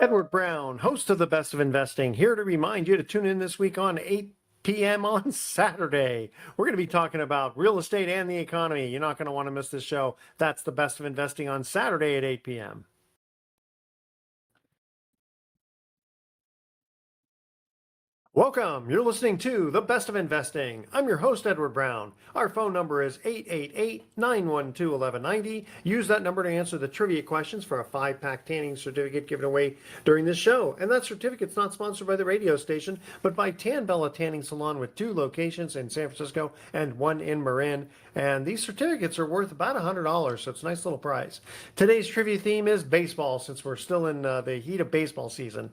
Edward Brown, host of the Best of Investing, here to remind you to tune in this week on 8 p.m. on Saturday. We're going to be talking about real estate and the economy. You're not going to want to miss this show. That's the Best of Investing on Saturday at 8 p.m. Welcome. You're listening to The Best of Investing. I'm your host, Edward Brown. Our phone number is 888-912-1190. Use that number to answer the trivia questions for a 5-pack tanning certificate given away during this show. And that certificate's not sponsored by the radio station, but by Tan Bella Tanning Salon with 2 locations in San Francisco and 1 in Marin. And these certificates are worth about $100, so it's a nice little prize. Today's trivia theme is baseball, since we're still in the heat of baseball season.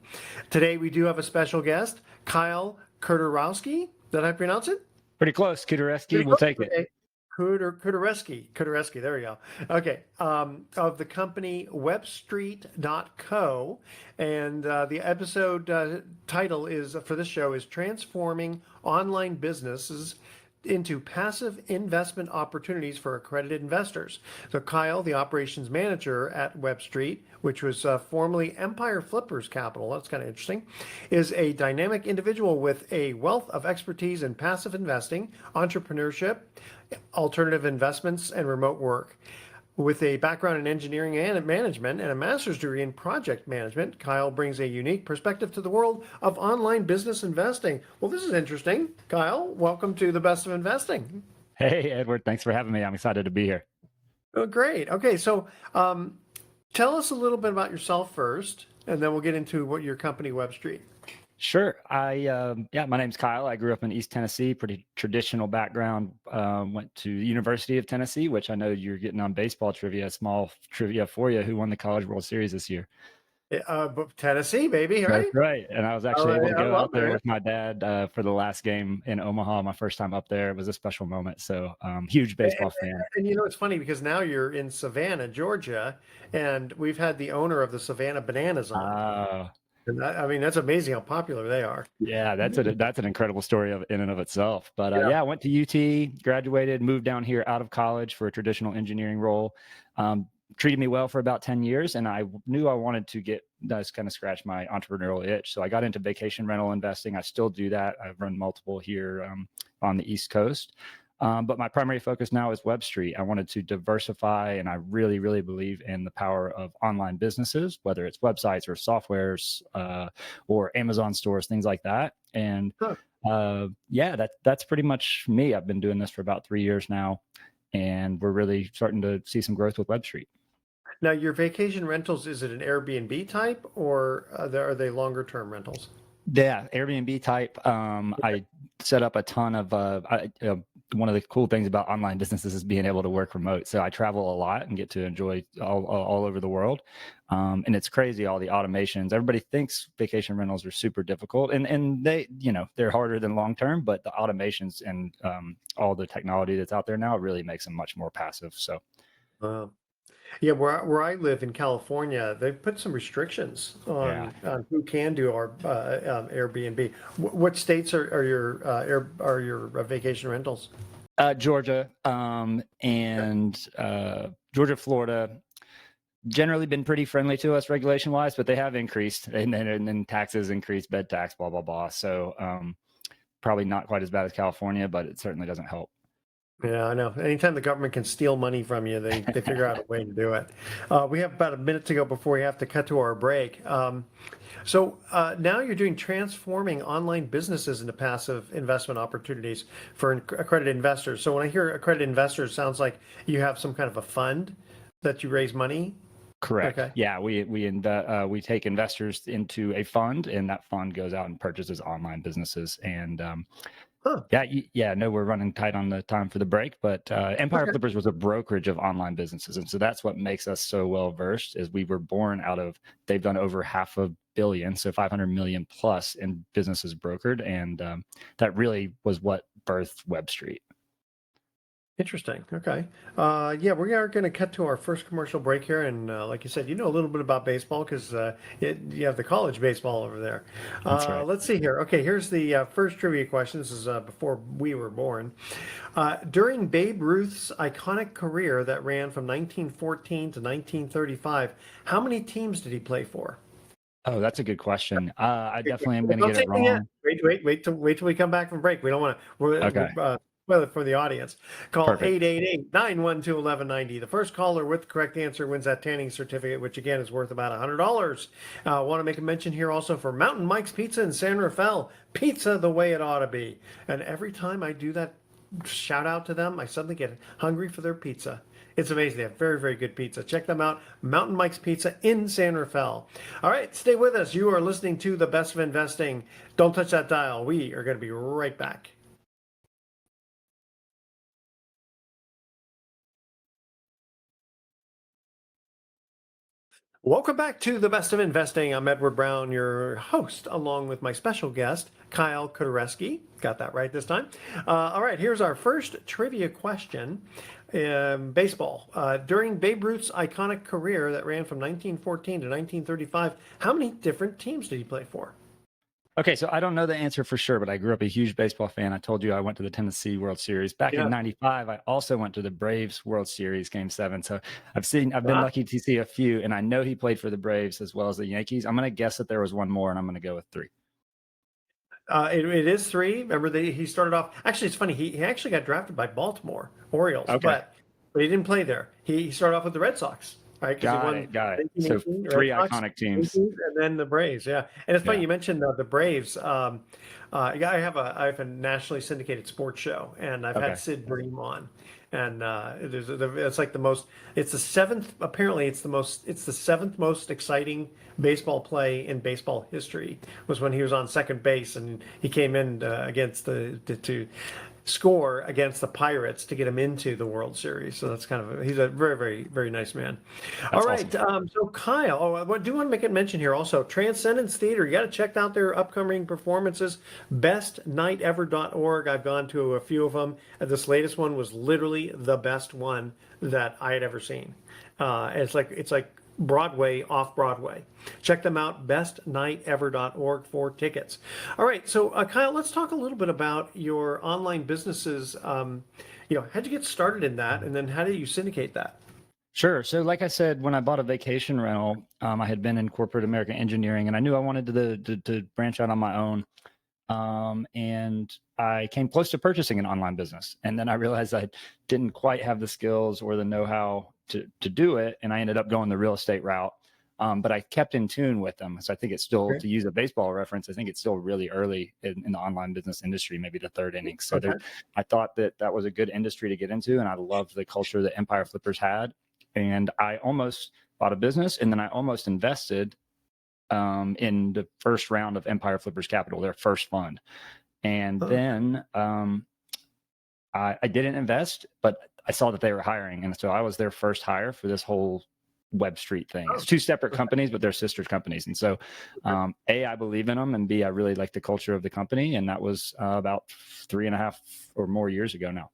Today we do have a special guest, Kyle Kuderewski. Did I pronounce it? Pretty close. Kuderewski, we'll take it. Kuderewski, there we go. Okay, of the company webstreet.co, and the episode title is for this show is Transforming Online Businesses into Passive Investment Opportunities for Accredited Investors. So Kyle, the operations manager at WebStreet, which was formerly Empire Flippers Capital, that's kind of interesting, is a dynamic individual with a wealth of expertise in passive investing, entrepreneurship, alternative investments, and remote work. With a background in engineering and management and a master's degree in project management, Kyle brings a unique perspective to the world of online business investing. Well, this is interesting. Kyle, welcome to the Best of Investing. Hey, Edward. Thanks for having me. I'm excited to be here. Oh, great. Okay, so tell us a little bit about yourself first, and then we'll get into what your company, WebStreet. Sure. My name's Kyle. I grew up in East Tennessee, pretty traditional background. Went to the University of Tennessee, which I know you're getting on baseball trivia, small trivia for you. Who won the College World Series this year? Tennessee, baby, right? That's right. And I was actually able to go out there with my dad for the last game in Omaha, my first time up there. It was a special moment. So huge baseball fan. And you know, it's funny because now you're in Savannah, Georgia, and we've had the owner of the Savannah Bananas on. And I mean, that's amazing how popular they are. Yeah, that's an incredible story in and of itself. But I went to UT, graduated, moved down here out of college for a traditional engineering role. Treated me well for about 10 years, and I knew I wanted to kind of scratch my entrepreneurial itch. So I got into vacation rental investing. I still do that. I've run multiple here on the East Coast. But my primary focus now is WebStreet. I wanted to diversify, and I really, really believe in the power of online businesses, whether it's websites or softwares or Amazon stores, things like that. And that's pretty much me. I've been doing this for about 3 years now, and we're really starting to see some growth with WebStreet. Now, your vacation rentals, is it an Airbnb type, or are they longer term rentals? Yeah, Airbnb type. I set up a ton of one of the cool things about online businesses is being able to work remote. So I travel a lot and get to enjoy all over the world. And it's crazy, all the automations. Everybody thinks vacation rentals are super difficult, and they, they're harder than long term, but the automations and all the technology that's out there now really makes them much more passive. So yeah, where I live in California, they've put some restrictions on who can do our Airbnb. What states are your vacation rentals? Georgia and Georgia, Florida. Generally been pretty friendly to us regulation wise, but they have increased, and then taxes increased, bed tax, blah blah blah. So probably not quite as bad as California, but it certainly doesn't help. Yeah, I know. Anytime the government can steal money from you, they figure out a way to do it. We have about a minute to go before we have to cut to our break. So now you're doing transforming online businesses into passive investment opportunities for accredited investors. So when I hear accredited investors, it sounds like you have some kind of a fund that you raise money. Correct. Okay. Yeah, we take investors into a fund, and that fund goes out and purchases online businesses. And we're running tight on the time for the break, but Empire Flippers was a brokerage of online businesses. And so that's what makes us so well versed is we were born out of, they've done over $500 million, so 500 million plus in businesses brokered. And that really was what birthed WebStreet. Interesting. Okay. We are going to cut to our first commercial break here. And like you said, you know a little bit about baseball because you have the college baseball over there. That's right. Let's see here. Okay, here's the first trivia question. This is before we were born. During Babe Ruth's iconic career that ran from 1914 to 1935, how many teams did he play for? Oh, that's a good question. I definitely am going to Don't get it take me yet. wrong. Wait till we come back from break. We don't want to Okay, spoil it for the audience. Call perfect. 888-912-1190. The first caller with the correct answer wins that tanning certificate, which again is worth about $100. I want to make a mention here also for Mountain Mike's Pizza in San Rafael. Pizza the way it ought to be. And every time I do that shout out to them, I suddenly get hungry for their pizza. It's amazing. They have very, very good pizza. Check them out. Mountain Mike's Pizza in San Rafael. All right, stay with us. You are listening to The Best of Investing. Don't touch that dial. We are going to be right back. Welcome back to The Best of Investing. I'm Edward Brown, your host, along with my special guest, Kyle Kuderewski. Got that right this time. All right, here's our first trivia question. Baseball. During Babe Ruth's iconic career that ran from 1914 to 1935, how many different teams did he play for? Okay, so I don't know the answer for sure, but I grew up a huge baseball fan. I told you I went to the Tennessee World Series. Back Yeah. in '95, I also went to the Braves World Series Game 7. So I've been Ah, lucky to see a few, and I know he played for the Braves as well as the Yankees. I'm going to guess that there was one more, and I'm going to go with three. it is three. Remember, he started off. Actually, it's funny. He actually got drafted by Baltimore Orioles, Okay, but he didn't play there. He started off with the Red Sox, right? Because he got won it, got it. So 1918, Red three Sox, iconic teams. Yankees, and then the Braves. Yeah, and it's funny Yeah. you mentioned the Braves. Yeah, I have a nationally syndicated sports show, and I've Okay. had Sid Bream on, and it's like the most. It's the seventh. Apparently, it's the most. It's the seventh most exciting baseball play in baseball history. Was when he was on second base and he came in against to score against the Pirates to get him into the World Series. So that's kind of he's a very, very, very nice man. All That's awesome. right. So Kyle, I do want to make a mention here also. Transcendence Theater, you got to check out their upcoming performances. Bestnightever.org. I've gone to a few of them. This latest one was literally the best one that I had ever seen. It's like Broadway off Broadway. Check them out, bestnightever.org for tickets. All right, so Kyle, let's talk a little bit about your online businesses. How'd you get started in that, and then how do you syndicate that? Sure. So, like I said, when I bought a vacation rental, I had been in corporate American engineering, and I knew I wanted to branch out on my own. And I came close to purchasing an online business, and then I realized I didn't quite have the skills or the know-how to do it, and I ended up going the real estate route. But I kept in tune with them, so I think it's still, Okay. to use a baseball reference, I think it's still really early in the online business industry, maybe the third inning. So Okay. I thought that was a good industry to get into, and I loved the culture that Empire Flippers had, and I almost bought a business, and then I almost invested in the first round of Empire Flippers Capital, their first fund. And Oh, then I didn't invest, but I saw that they were hiring. And so I was their first hire for this whole Web Street thing. oh, It's two separate okay. companies, but they're sister companies. And so, A, I believe in them, and B, I really like the culture of the company. And that was about 3.5 or more years ago now.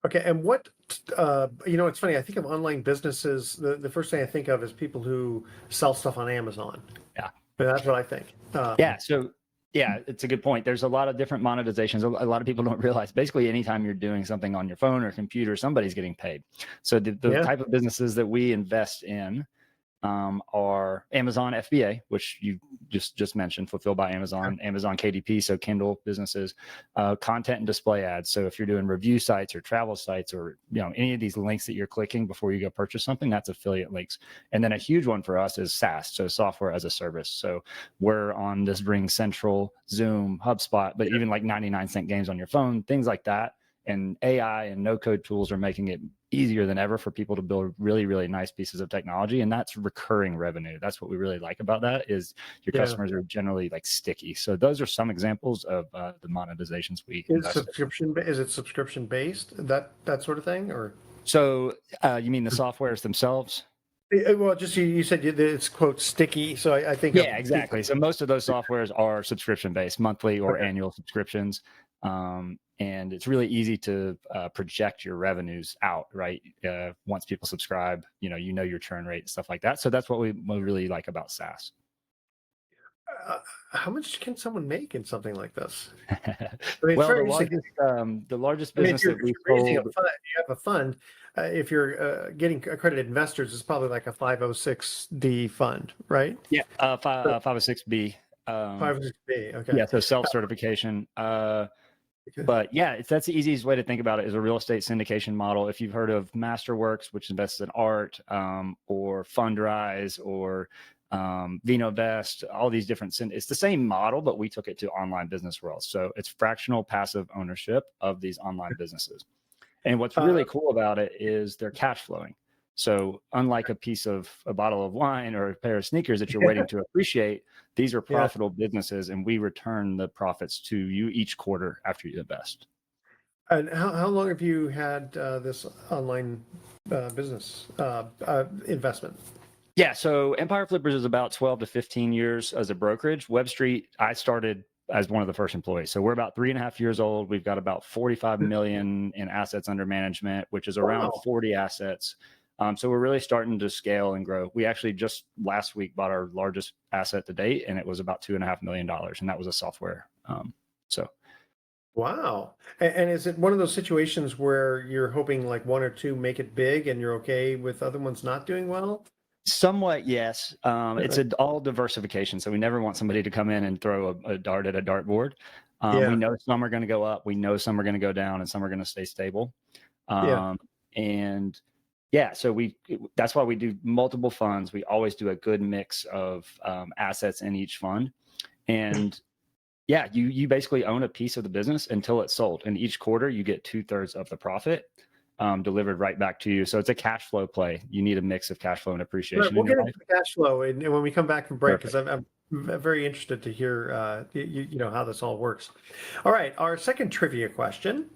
Okay, and it's funny. I think of online businesses. The first thing I think of is people who sell stuff on Amazon. Yeah. And that's what I think. Yeah. So, yeah, it's a good point. There's a lot of different monetizations. A lot of people don't realize basically anytime you're doing something on your phone or computer, somebody's getting paid. So the Yeah. type of businesses that we invest in are Amazon FBA, which you just mentioned, fulfilled by Amazon, Amazon KDP, so Kindle businesses, content and display ads. So if you're doing review sites or travel sites, or any of these links that you're clicking before you go purchase something, that's affiliate links. And then a huge one for us is SaaS, so software as a service. So we're on this Ring Central, Zoom, HubSpot, but even like 99-cent games on your phone, things like that. And AI and no code tools are making it easier than ever for people to build really, really nice pieces of technology. And that's recurring revenue. That's what we really like about that, is your Yeah. customers are generally like sticky. So those are some examples of the monetizations we invest in. Is it subscription based? That sort of thing, or? So you mean the softwares themselves? Well, just you said it's quote sticky, so I think of Yeah, exactly. So most of those softwares are subscription based, monthly or Okay. annual subscriptions. And it's really easy to project your revenues out, right? Once people subscribe, you know your churn rate and stuff like that. So that's what we really like about SaaS. how much can someone make in something like this? I mean, it's Well, very interesting. the largest I mean, business that if we you're raising a sold, fund, you have a fund. If you're getting accredited investors, it's probably like a 506D fund, right? yeah, So 506B. 506B. Okay. Yeah, so self-certification. Okay. But yeah, that's the easiest way to think about it is a real estate syndication model. If you've heard of Masterworks, which invests in art, or Fundrise, or VinoVest, all these different, it's the same model, but we took it to online business world. So it's fractional passive ownership of these online businesses. And what's Uh, really cool about it is they're cash flowing. So unlike a bottle of wine or a pair of sneakers that you're waiting to appreciate, these are yeah. profitable businesses, and we return the profits to you each quarter after you invest. And how long have you had this online business investment? Yeah, so Empire Flippers is about 12 to 15 years as a brokerage. Web Street, I started as one of the first employees. So we're about 3.5 years old. We've got about 45 million in assets under management, which is around Wow. 40 assets. So we're really starting to scale and grow. We actually just last week bought our largest asset to date, and it was about $2.5 million, and that was a software. So Wow. And is it one of those situations where you're hoping like one or two make it big and you're okay with other ones not doing well? somewhat, yes. It's all diversification. So we never want somebody to come in and throw a dart at a dartboard. We Yeah. know some are going to go up, we know some are going to go down, and some are going to stay stable. Yeah. And yeah, so that's why we do multiple funds. We always do a good mix of assets in each fund. And yeah, you basically own a piece of the business until it's sold. And each quarter you get 2/3 of the profit delivered right back to you. So it's a cash flow play. You need a mix of cash flow and Right. appreciation We'll in your get into life. the cash flow and when we come back from break, because Perfect. I'm very interested to hear you know how this all works. All right, our second trivia question.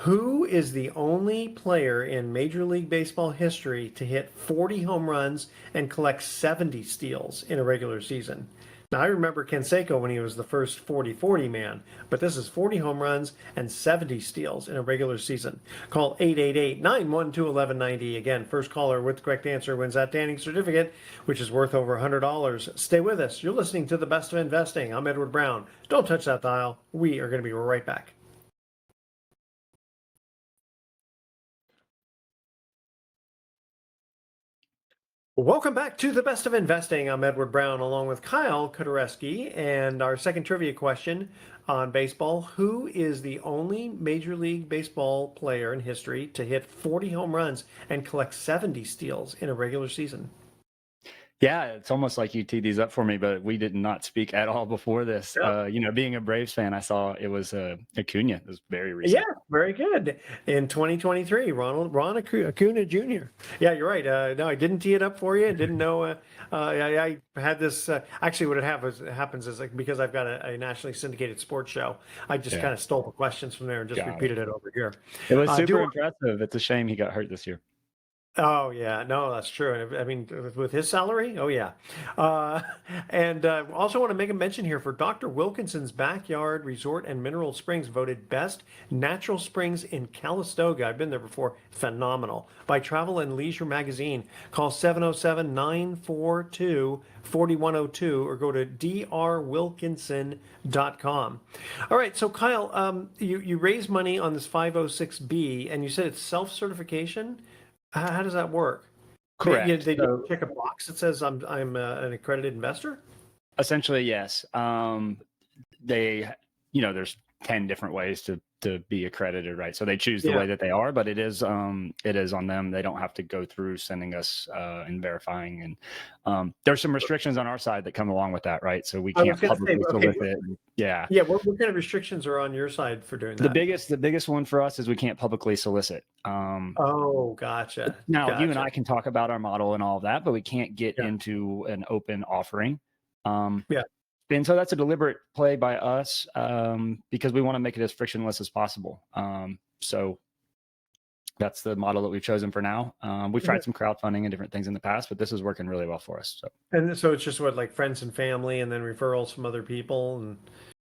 Who is the only player in Major League Baseball history to hit 40 home runs and collect 70 steals in a regular season? Now, I remember Canseco when he was the first 40-40 man, but this is 40 home runs and 70 steals in a regular season. Call 888-912-1190. Again, first caller with the correct answer wins that Danning certificate, which is worth over $100. Stay with us. You're listening to The Best of Investing. I'm Edward Brown. Don't touch that dial. We are going to be right back. Welcome back to the Best of Investing. I'm Edward Brown along with Kyle Kuderewski. And our second trivia question on baseball. Who is the only Major League Baseball player in history to hit 40 home runs and collect 70 steals in a regular season? Yeah, it's almost like you teed these up for me, but we did not speak at all before this. Yeah. Being a Braves fan, I saw it was Acuna. It was very Yeah, recent. very good. In 2023, Ron Acuna Jr. Yeah, you're right. No, I didn't tee it up for you. I didn't know. I had this. Actually, what happens is like because I've got a nationally syndicated sports show, I just Yeah, kind of stole the questions from there and just got it. repeated it over here. It was Do super impressive. It's a shame he got hurt this year. Oh yeah, no, that's true. I mean, with his salary, oh yeah. Uh, and also want to make a mention here for Dr. Wilkinson's Backyard Resort and Mineral Springs, voted best natural springs in Calistoga. I've been there before. Phenomenal. By Travel and Leisure Magazine. Call 707-942-4102 or go to drwilkinson.com. All right, so Kyle, you raise money on this 506B, and you said it's self-certification. How does that work? Correct. They just So check a box that says I'm an accredited investor. essentially, yes. There's 10 different ways to be accredited, right? So they choose the Yeah. way that they are, but it is on them. They don't have to go through sending us and verifying. And there's some restrictions on our side that come along with that, right? So we I was can't going to say, publicly okay, solicit. Yeah. yeah. What kind of restrictions are on your side for doing The that? biggest one for us is we can't publicly solicit. Oh, gotcha, Now you and gotcha. I can talk about our model and all of that, but we can't get Yeah, into an open offering. Um, yeah. and so that's a deliberate play by us because we want to make it as frictionless as possible. So that's the model that we've chosen for now. We've tried some crowdfunding and different things in the past, but this is working really well for us. So And so it's just what like friends and family, and then referrals from other people, and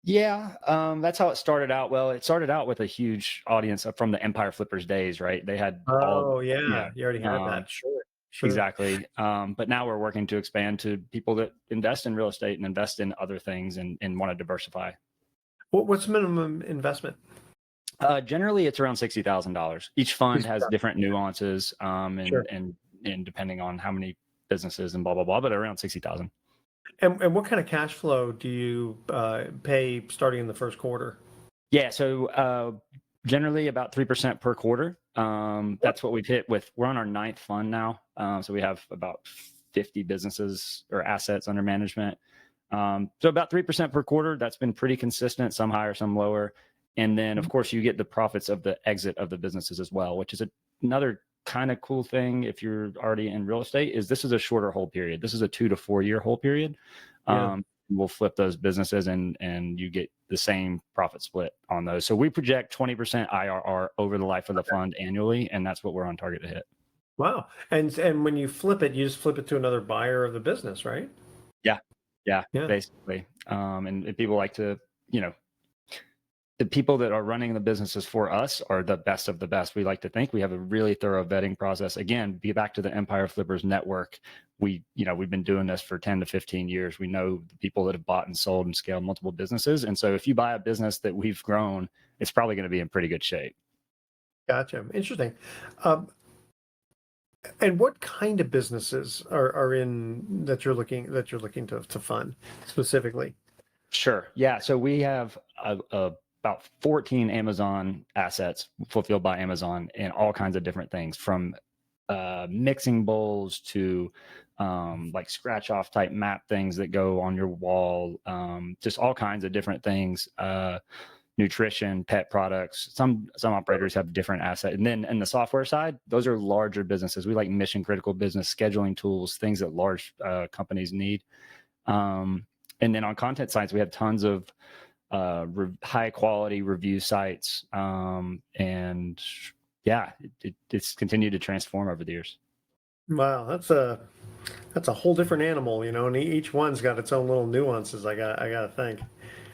yeah, that's how it started out. Well, it started out with a huge audience from the Empire Flippers days, right? They had all, oh yeah. yeah, you already had Um, that. Sure. Sure. exactly. But now we're working to expand to people that invest in real estate and invest in other things and want to diversify. What's minimum investment? Generally, it's around $60,000. Each fund has $60,000. different nuances, Sure. and depending on how many businesses and blah blah blah, but around 60,000. And what kind of cash flow do you pay starting in the first quarter? Yeah, so generally about 3% per quarter. That's what we've hit with. We're on our ninth fund now, so we have about 50 businesses or assets under management. So about 3% per quarter. That's been pretty consistent. Some higher, some lower. And then, of course, you get the profits of the exit of the businesses as well, which is another kind of cool thing if you're already in real estate. Is this is a shorter hold period. This is a 2 to 4 year hold period. Yeah. We'll flip those businesses and you get the same profit split on those. So we project 20% IRR over the life of the fund annually, and that's what we're on target to hit. Wow. And when you flip it, you just flip it to another buyer of the business, right? Yeah, yeah, Yeah. basically. And people like to, the people that are running the businesses for us are the best of the best. We like to think we have a really thorough vetting process. Again, be back to the Empire Flippers network. We've been doing this for 10 to 15 years. We know the people that have bought and sold and scaled multiple businesses. And so if you buy a business that we've grown, it's probably going to be in pretty good shape. Gotcha. Interesting. And what kind of businesses are in that you're looking to fund specifically? Sure. Yeah. So we have about 14 Amazon assets fulfilled by Amazon in all kinds of different things, from mixing bowls to like scratch off type map things that go on your wall, just all kinds of different things, nutrition, pet products. Some operators have different assets. And then in the software side, those are larger businesses. We like mission critical business scheduling tools, things that large companies need. And then on content sites, we have tons of high quality review sites. And yeah, it's continued to transform over the years. Wow, that's a whole different animal, and each one's got its own little nuances. I gotta think.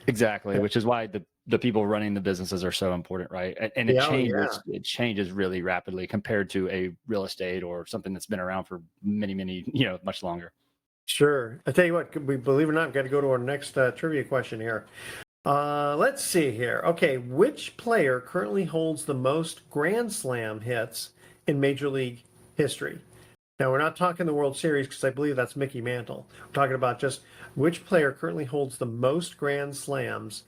Exactly, which is why the people running the businesses are so important, right? And it Yeah, oh, it changes really rapidly compared to a real estate or something that's been around for many, much longer. Sure. I tell you what, we believe it or not, we've got to go to our next trivia question here. Let's see here. Okay, which player currently holds the most Grand Slam hits in Major League history? Now, we're not talking the World Series because I believe that's Mickey Mantle. We're talking about just which player currently holds the most Grand Slams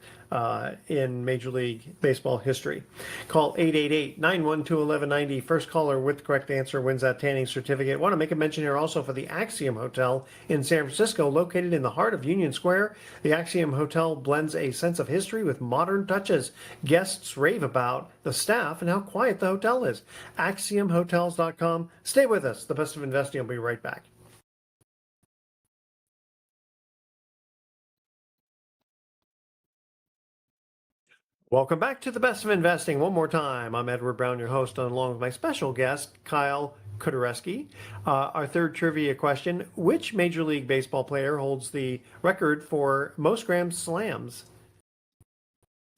in Major League Baseball history. Call 888-912-1190. First caller with the correct answer wins that tanning certificate. I want to make a mention here also for the Axiom Hotel in San Francisco, located in the heart of Union Square. The Axiom Hotel blends a sense of history with modern touches. Guests rave about the staff and how quiet the hotel is. AxiomHotels.com. Stay with us. The Best of Investing will be right back. Welcome back to the Best of Investing. One more time, I'm Edward Brown, your host, and along with my special guest, Kyle Kuderewski. Our third trivia question: which Major League Baseball player holds the record for most Grand Slams?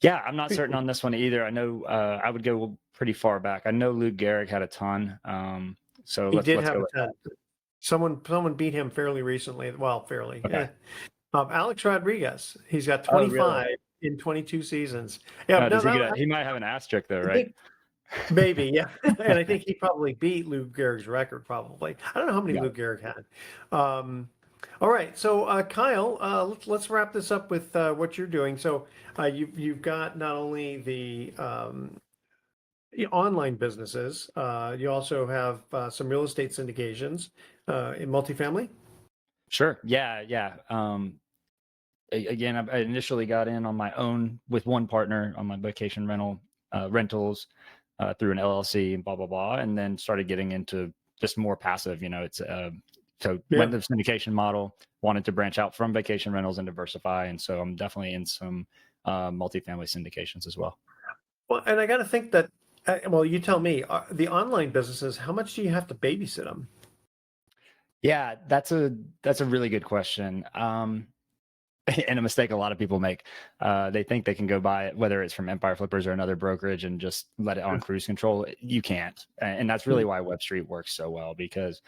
Yeah, I'm not certain on this one either. I know I would go pretty far back. I know Lou Gehrig had a ton. So let's have go a with ton. that. Someone beat him fairly recently. Well, fairly. Okay. Alex Rodriguez. He's got Oh, 25 really? in 22 seasons. Yeah, He might have an asterisk though, right? Maybe, yeah. And I think he probably beat Lou Gehrig's record, probably. I don't know how many Yeah. Lou Gehrig had. All right, so Kyle, let's wrap this up with what you're doing. So you've got not only the online businesses, you also have some real estate syndications in multifamily. Sure. Yeah. Again, I initially got in on my own with one partner on my vacation rentals through an LLC and blah blah blah, and then started getting into just more passive. It's went the syndication model, wanted to branch out from vacation rentals and diversify, and so I'm definitely in some multifamily syndications as well. Well, and I got to think that. Well, you tell me. The online businesses, how much do you have to babysit them? Yeah, that's a really good question. And a mistake a lot of people make. They think they can go buy it, whether it's from Empire Flippers or another brokerage, and just let it on cruise control. You can't. And that's really why Web Street works so well, because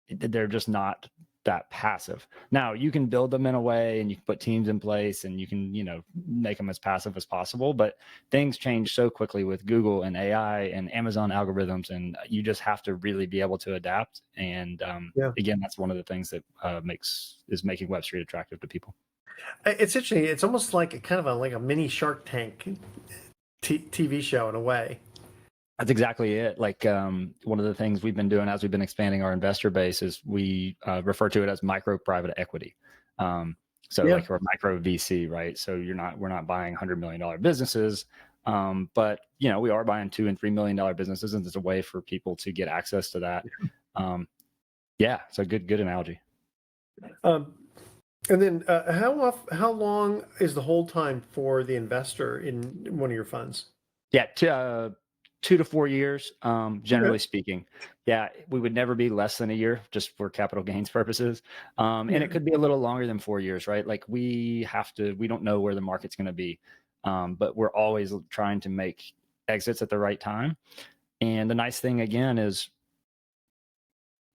they're just not that passive. Now you can build them in a way and you can put teams in place and you can, make them as passive as possible, but things change so quickly with Google and AI and Amazon algorithms, and you just have to really be able to adapt. And Yeah. again, that's one of the things that is making Web Street attractive to people. It's interesting. It's almost like like a mini Shark Tank TV show in a way. That's exactly it. Like one of the things we've been doing as we've been expanding our investor base is we refer to it as micro private equity. Like we're micro VC, right? So we're not buying $100 million businesses, but we are buying $2 and $3 million businesses, and it's a way for people to get access to that. It's a good analogy. And then how long is the hold time for the investor in one of your funds? Yeah, 2 to 4 years, generally speaking. Yeah, we would never be less than a year just for capital gains purposes. And it could be a little longer than 4 years, right? Like we don't know where the market's going to be, but we're always trying to make exits at the right time. And the nice thing again is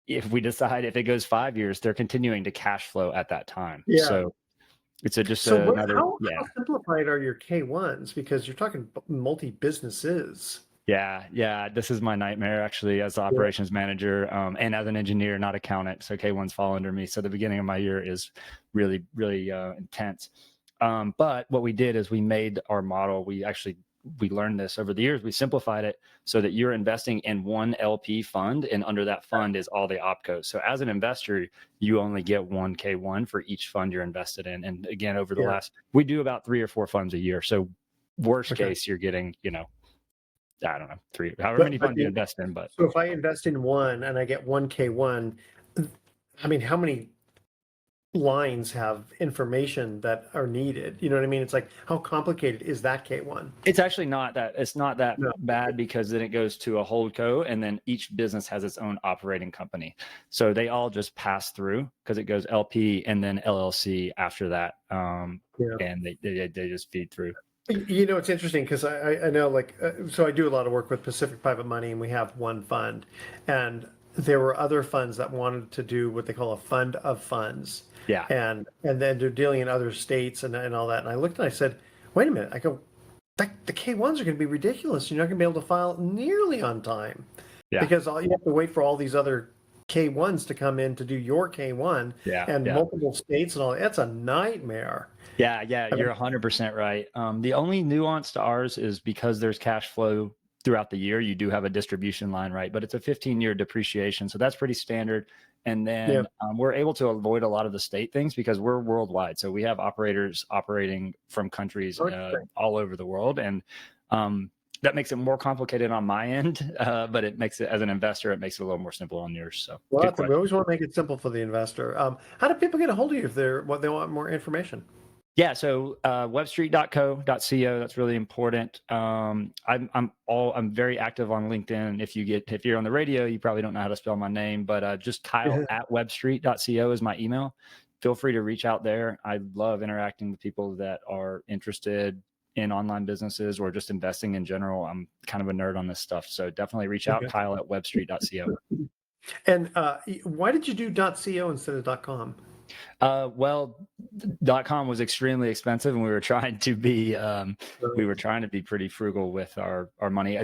if it goes 5 years, they're continuing to cash flow at that time. Yeah. So it's how simplified are your K1s? Because you're talking multi-businesses. Yeah. This is my nightmare actually as the operations manager and as an engineer, not accountant. So K1s fall under me. So the beginning of my year is really, really intense. But what we did is we made our model. We learned this over the years. We simplified it so that you're investing in one LP fund, and under that fund is all the opcos. So as an investor, you only get one K1 for each fund you're invested in. And again, over the we do about 3 or 4 funds a year. So worst case, you're getting, I don't know, 3, however many funds you invest in. But so if I invest in one and I get one K1, I mean, how many lines have information that are needed? You know what I mean? It's like, how complicated is that K1? It's actually not that. It's not that bad, because then it goes to a holdco, and then each business has its own operating company. So they all just pass through because it goes LP and then LLC after that, and they just feed through. It's interesting because I know, so I do a lot of work with Pacific Private Money, and we have one fund, and there were other funds that wanted to do what they call a fund of funds. Yeah. And then they're dealing in other states and all that. And I looked and I said, wait a minute. I go, the K1s are going to be ridiculous. You're not going to be able to file nearly on time. Yeah. Because you have to wait for all these other K1s to come in to do your K1 and multiple states and all that. That's a nightmare. Yeah, you're 100% right. The only nuance to ours is because there's cash flow throughout the year, you do have a distribution line, right? But it's a 15-year depreciation. So that's pretty standard. And then we're able to avoid a lot of the state things because we're worldwide. So we have operators operating from countries all over the world. And that makes it more complicated on my end, but it makes it, as an investor, it makes it a little more simple on yours. So we always want to make it simple for the investor. How do people get a hold of you if they want more information? Yeah, so webstreet.co.co. That's really important. I'm very active on LinkedIn. If you're on the radio, you probably don't know how to spell my name, but just Kyle at webstreet.co is my email. Feel free to reach out there. I love interacting with people that are interested in online businesses or just investing in general. I'm kind of a nerd on this stuff, so definitely reach out. Kyle at webstreet.co. And why did you do .co instead of .com? Well, .com was extremely expensive, and we were trying to be pretty frugal with our money.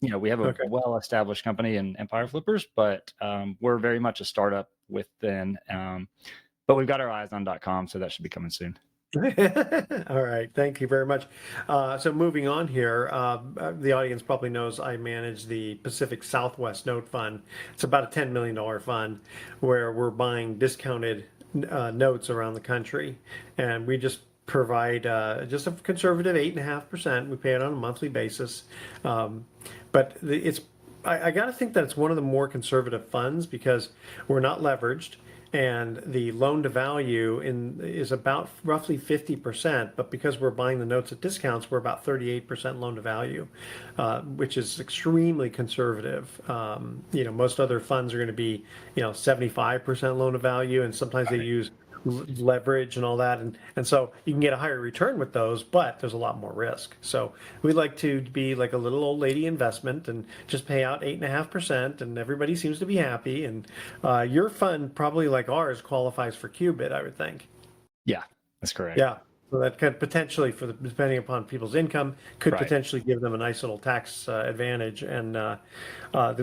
We have a well-established company in Empire Flippers, but we're very much a startup within. But we've got our eyes on .com, so that should be coming soon. All right, thank you very much. So moving on here, the audience probably knows I manage the Pacific Southwest Note Fund. It's about a $10 million fund where we're buying discounted notes around the country, and we just provide just a conservative 8.5%. We pay it on a monthly basis, but I got to think that it's one of the more conservative funds because we're not leveraged, and the loan to value is about roughly 50%. But because we're buying the notes at discounts, we're about 38% loan to value, which is extremely conservative. Most other funds are going to be 75% loan to value, and sometimes they use leverage and all that, and so you can get a higher return with those, but there's a lot more risk. So we like to be like a little old lady investment and just pay out 8.5%, and everybody seems to be happy. And your fund, probably like ours, qualifies for Qubit, I would think. Yeah, that's correct. Yeah. So that could potentially, depending upon people's income, could Right. potentially give them a nice little tax advantage. And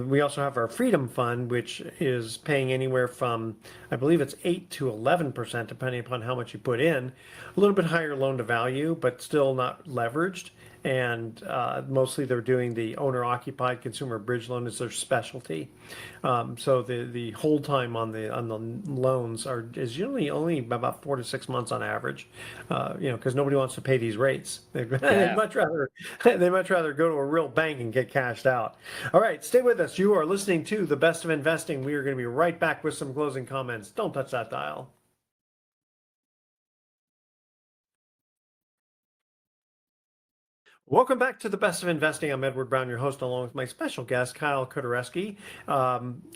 we also have our Freedom Fund, which is paying anywhere from, I believe it's 8 to 11%, depending upon how much you put in. A little bit higher loan to value, but still not leveraged. And mostly they're doing the owner-occupied consumer bridge loan is their specialty. So the hold time on the loans is usually only about 4 to 6 months on average. Because nobody wants to pay these rates. They'd much rather go to a real bank and get cashed out. All right, stay with us. You are listening to The Best of Investing. We are going to be right back with some closing comments. Don't touch that dial. Welcome back to The Best of Investing. I'm Edward Brown, your host, along with my special guest, Kyle Kuderewski.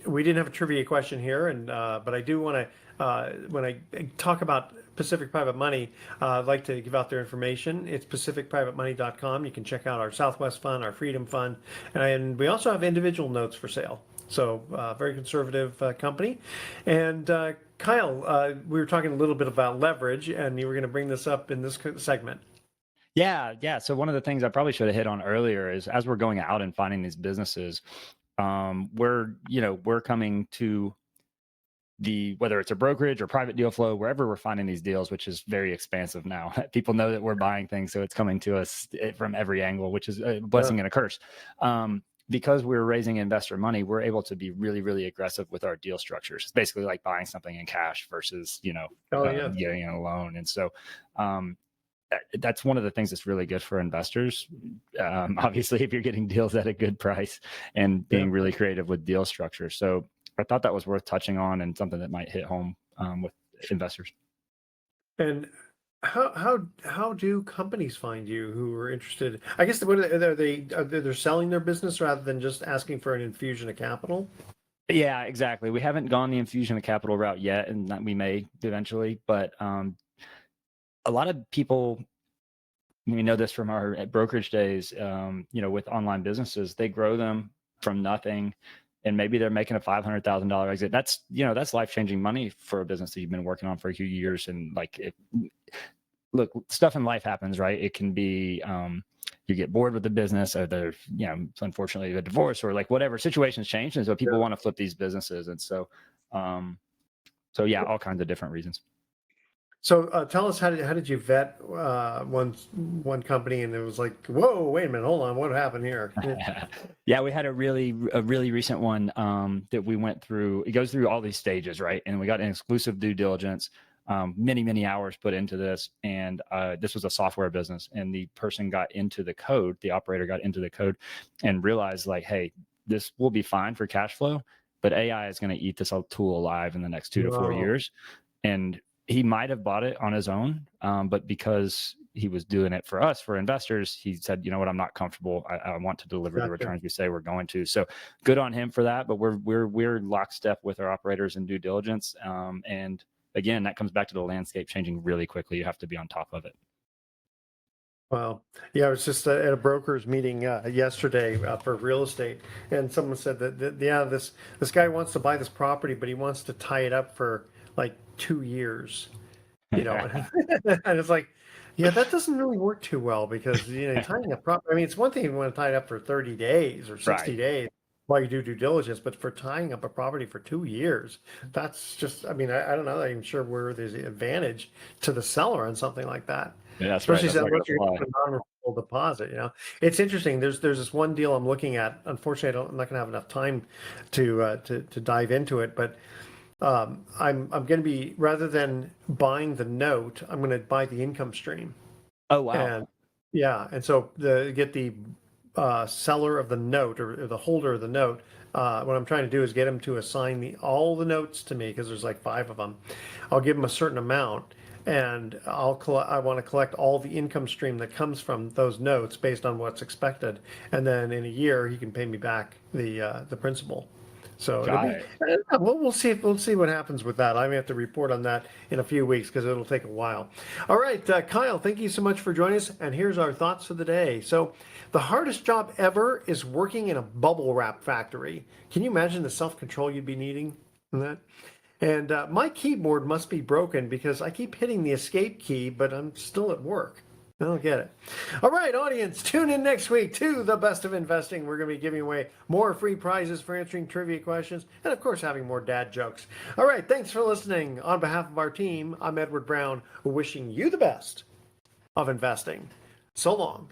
We didn't have a trivia question here, but I do want to, when I talk about Pacific Private Money, I'd like to give out their information. It's pacificprivatemoney.com. You can check out our Southwest Fund, our Freedom Fund, and we also have individual notes for sale. So very conservative company. And Kyle, we were talking a little bit about leverage, and you were going to bring this up in this segment. Yeah. So one of the things I probably should have hit on earlier is as we're going out and finding these businesses, we're coming to whether it's a brokerage or private deal flow, wherever we're finding these deals, which is very expansive now. People know that we're buying things, so it's coming to us from every angle, which is a blessing and a curse. Because we're raising investor money, we're able to be really, really aggressive with our deal structures. It's basically like buying something in cash versus, getting a loan. And so, that's one of the things that's really good for investors. Obviously, if you're getting deals at a good price and being really creative with deal structure. So I thought that was worth touching on and something that might hit home with investors. And how do companies find you who are interested? I guess they're selling their business rather than just asking for an infusion of capital. Yeah, exactly. We haven't gone the infusion of capital route yet, and that we may eventually, but a lot of people, we know this from our brokerage days, with online businesses, they grow them from nothing and maybe they're making a $500,000 exit. That's life-changing money for a business that you've been working on for a few years. And look, stuff in life happens, right? It can be, you get bored with the business or there's, unfortunately a divorce or like whatever, situations change. And so people want to flip these businesses. And so all kinds of different reasons. So tell us, how did you vet one company, and it was like, whoa, wait a minute, hold on, what happened here? Yeah, we had a really recent one that we went through. It goes through all these stages, right? And we got an exclusive due diligence, many hours put into this, and this was a software business, and the person got into the code, the operator got into the code, and realized like, hey, this will be fine for cash flow, but AI is going to eat this tool alive in the next 2 to 4 years, and he might have bought it on his own, but because he was doing it for us, for investors, he said, you know what, I'm not comfortable. I want to deliver the returns we say we're going to. So good on him for that. But we're lockstep with our operators in due diligence. And again, that comes back to the landscape changing really quickly. You have to be on top of it. Wow. Yeah, I was just at a broker's meeting yesterday for real estate, and someone said that this guy wants to buy this property, but he wants to tie it up for like 2 years, and it's like, yeah, that doesn't really work too well, because tying up property, I mean, it's one thing if you want to tie it up for 30 days or 60 days while you do due diligence, but for tying up a property for 2 years, that's just, I mean, I don't know, I'm sure where there's an advantage to the seller on something like that. Yeah, that's right. Especially once you're getting a non-refundable deposit. It's interesting. There's this one deal I'm looking at. Unfortunately, I'm not going to have enough time to dive into it, but I'm going to be, rather than buying the note, I'm going to buy the income stream. Oh wow! And so get the seller of the note, or the holder of the note. What I'm trying to do is get him to assign all the notes to me, because there's like 5 of them. I'll give him a certain amount, and I want to collect all the income stream that comes from those notes based on what's expected, and then in a year he can pay me back the principal. So Got it. we'll see. We'll see what happens with that. I may have to report on that in a few weeks because it'll take a while. All right, Kyle, thank you so much for joining us. And here's our thoughts for the day. So, the hardest job ever is working in a bubble wrap factory. Can you imagine the self-control you'd be needing in that? And my keyboard must be broken because I keep hitting the escape key, but I'm still at work. I don't get it. All right, audience, tune in next week to The Best of Investing. We're going to be giving away more free prizes for answering trivia questions and, of course, having more dad jokes. All right, thanks for listening. On behalf of our team, I'm Edward Brown, wishing you the best of investing. So long.